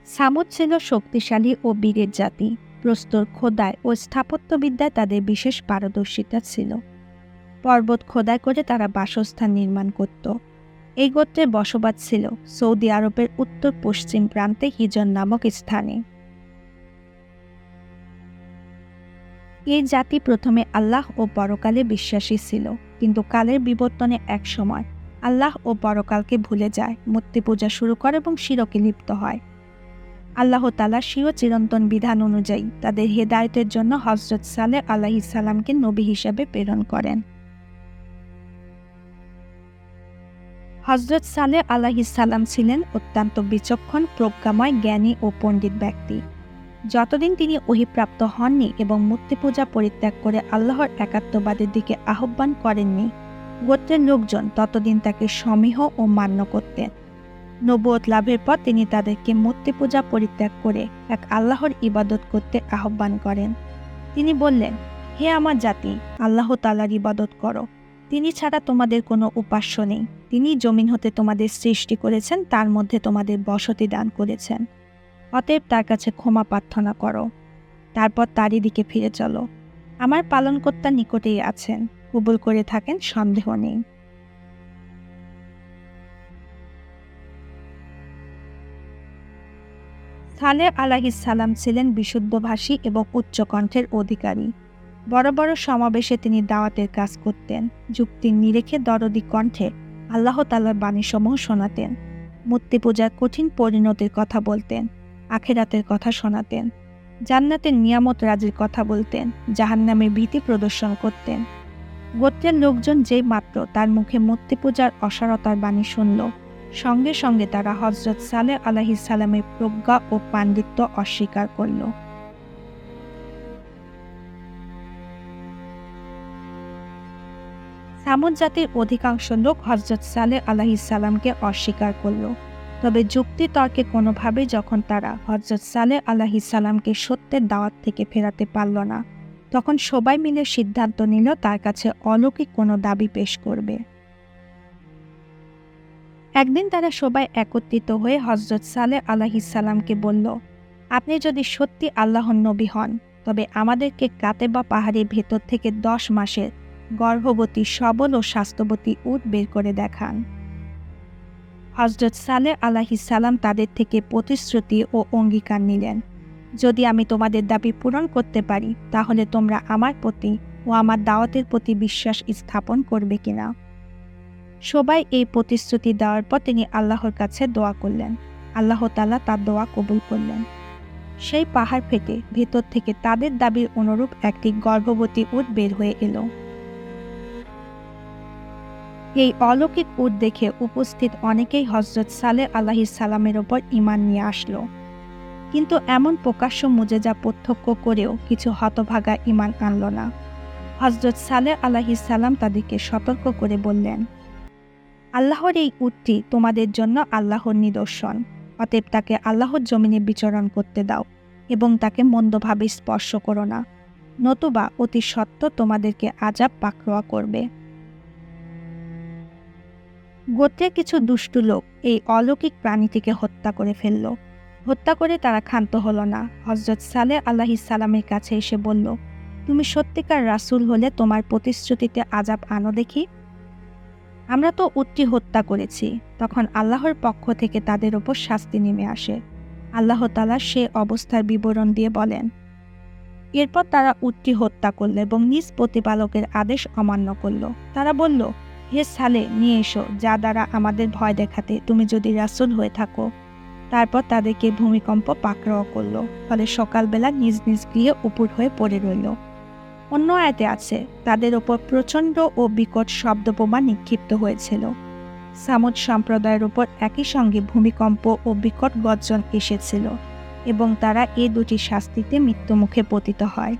ছামূদ ছিল শক্তিশালী ও বীরের জাতি। প্রস্তর খোদাই ও স্থাপত্যবিদ্যায় তাদের বিশেষ পারদর্শিতা ছিল। পর্বত খোদাই করে তারা বাসস্থান নির্মাণ করত। এই গোত্রের বসবাস ছিল সৌদি আরবের উত্তর পশ্চিম প্রান্তে হিজন নামক স্থানে। এই জাতি প্রথমে আল্লাহ ও পরকালে বিশ্বাসী ছিল, কিন্তু কালের বিবর্তনে একসময় আল্লাহ ও পরকালকে ভুলে যায়, মূর্তি পূজা শুরু করে এবং শিরকে লিপ্ত হয়। আল্লাহ তাআলা স্বীয় চিরন্তন বিধান অনুযায়ী তাদের হেদায়েতের জন্য হযরত সালেহ আলাইহিস সালামকে নবী হিসেবে প্রেরণ করেন। হযরত সালেহ আলাইহিস সালাম ছিলেন অত্যন্ত বিচক্ষণ, প্রজ্ঞাময়, জ্ঞানী ও পণ্ডিত ব্যক্তি। যতদিন তিনি ওহীপ্রাপ্ত হননি এবং মূর্তি পূজা পরিত্যাগ করে আল্লাহর একাত্মবাদের দিকে আহ্বান করেননি, গোত্রের লোকজন ততদিন তাকে সমীহ ও মান্য করতেন। নবুয়ত লাভের পর তিনি তাদেরকে মূর্তি পূজা পরিত্যাগ করে এক আল্লাহর ইবাদত করতে আহ্বান করেন। তিনি বললেন, হে আমার জাতি, আল্লাহ তাআলার ইবাদত করো। তিনি ছাড়া তোমাদের কোনো উপাস্য নেই। তিনি জমিন হতে তোমাদের সৃষ্টি করেছেন, তার মধ্যে তোমাদের বসতি দান করেছেন। অতএব তার কাছে ক্ষমা প্রার্থনা করো, তারপর তারই দিকে ফিরে চলো। আমার পালনকর্তা নিকটেই আছেন, কবুল করে থাকেন, সন্দেহ নেই। সালেহ আলাইহিস সালাম ছিলেন বিশুদ্ধভাষী এবং উচ্চকণ্ঠের অধিকারী। বড় বড় সমাবেশে তিনি দাওয়াতের কাজ করতেন। যুক্তির নিরেখে দরদী কণ্ঠে আল্লাহ তাআলার বাণীসমূহ শোনাতেন। মূর্তি পূজার কঠিন পরিণতির কথা বলতেন, আখিরাতের কথা শোনাতেন, জান্নাতের নিয়ামত রাজির কথা বলতেন, জাহান্নামের ভীতি প্রদর্শন করতেন। গোত্রের লোকজন যেই মাত্র তার মুখে মূর্তি পূজার অসারতার বাণী শুনল, সঙ্গে সঙ্গে তারা হযরত সালেহ আলাইহিস সালামের প্রজ্ঞা ও পাণ্ডিত্য অস্বীকার করল। ছামূদ জাতির অধিকাংশ লোক হযরত সালেহ আলাইহিস সালামকে অস্বীকার করল। তবে যুক্তি তর্কে কোনোভাবেই যখন তারা হযরত সালেহ আলাইহিস সালামকে সত্যের দাওয়াত থেকে ফেরাতে পারল না, তখন সবাই মিলে সিদ্ধান্ত নিল তার কাছে অলৌকিক কোনো দাবি পেশ করবে। একদিন তারা সবাই একত্রিত হয়ে হযরত সালেহ আলাইহিস সালামকে বলল, আপনি যদি সত্যি আল্লাহর নবী হন, তবে আমাদেরকে কাতেবা পাহাড়ের ভেতর থেকে 10 মাসের গর্ভবতী, সবল ও স্বাস্থ্যবতী উট বের করে দেখান। হযরত সালেহ আলাইহিস সালাম তাদের থেকে প্রতিশ্রুতি ও অঙ্গীকার নিলেন, যদি আমি তোমাদের দাবি পূরণ করতে পারি, তাহলে তোমরা আমার প্রতি ও আমার দাওয়াতের প্রতি বিশ্বাস স্থাপন করবে কিনা। সবাই এই প্রতিশ্রুতি দেওয়ার পর তিনি আল্লাহর কাছে দোয়া করলেন। আল্লাহ তাআলা তার দোয়া কবুল করলেন। সেই পাহাড় ফেটে ভেতর থেকে তাদের দাবির অনুরূপ একটি গর্ভবতী উট বের হয়ে এলো। এই অলৌকিক উট দেখে উপস্থিত অনেকেই হযরত সালেহ আলাইহিস সালামের ওপর ঈমান নিয়ে আসলো। কিন্তু এমন প্রকাশ্য মুজেজা প্রত্যক্ষ করেও কিছু হতভাগা ঈমান আনল না। হযরত সালেহ আলাইহিস সালাম তাদেরকে সতর্ক করে বললেন, আল্লাহর এই উটটি তোমাদের জন্য আল্লাহর নিদর্শন। অতএব তাকে আল্লাহর জমিনে বিচরণ করতে দাও এবং তাকে মন্দভাবে স্পর্শ করো না, নতুবা অতি সত্ত্ব তোমাদেরকে আযাব পাকড়াও করবে। গোত্রের কিছু দুষ্টু লোক এই অলৌকিক প্রাণীটিকে হত্যা করে ফেলল। হত্যা করে তারা ক্ষান্ত হল না। হযরত সালেহ আলাইহিস সালামের কাছে এসে বলল, তুমি সত্যিকার রাসূল হলে তোমার প্রতিশ্রুতিতে আযাব আনো দেখি। আমরা তো উটটি হত্যা করেছি। তখন আল্লাহর পক্ষ থেকে তাদের ওপর শাস্তি নেমে আসে। আল্লাহ তাআলা সে অবস্থার বিবরণ দিয়ে বলেন, এরপর তারা উটটি হত্যা করল এবং নিজ প্রতিপালকের আদেশ অমান্য করল। তারা বলল, হে সালেহ, নিয়ে এসো, যা দ্বারা আমাদের ভয় দেখাতে তুমি যদি রাসূল হয়ে থাকো। তারপর তাদেরকে ভূমিকম্প পাকড়াও করল, ফলে সকালবেলা নিজ নিজ গৃহে উপুড় হয়ে পড়ে রইল। অন্য আয়াতে আছে, তাদের ওপর প্রচণ্ড ও বিকট শব্দবোমা নিক্ষিপ্ত হয়েছিল। ছামূদ সম্প্রদায়ের ওপর একই সঙ্গে ভূমিকম্প ও বিকট গর্জন এসেছিল এবং তারা এ দুটি শাস্তিতে মৃত্যুমুখে পতিত হয়।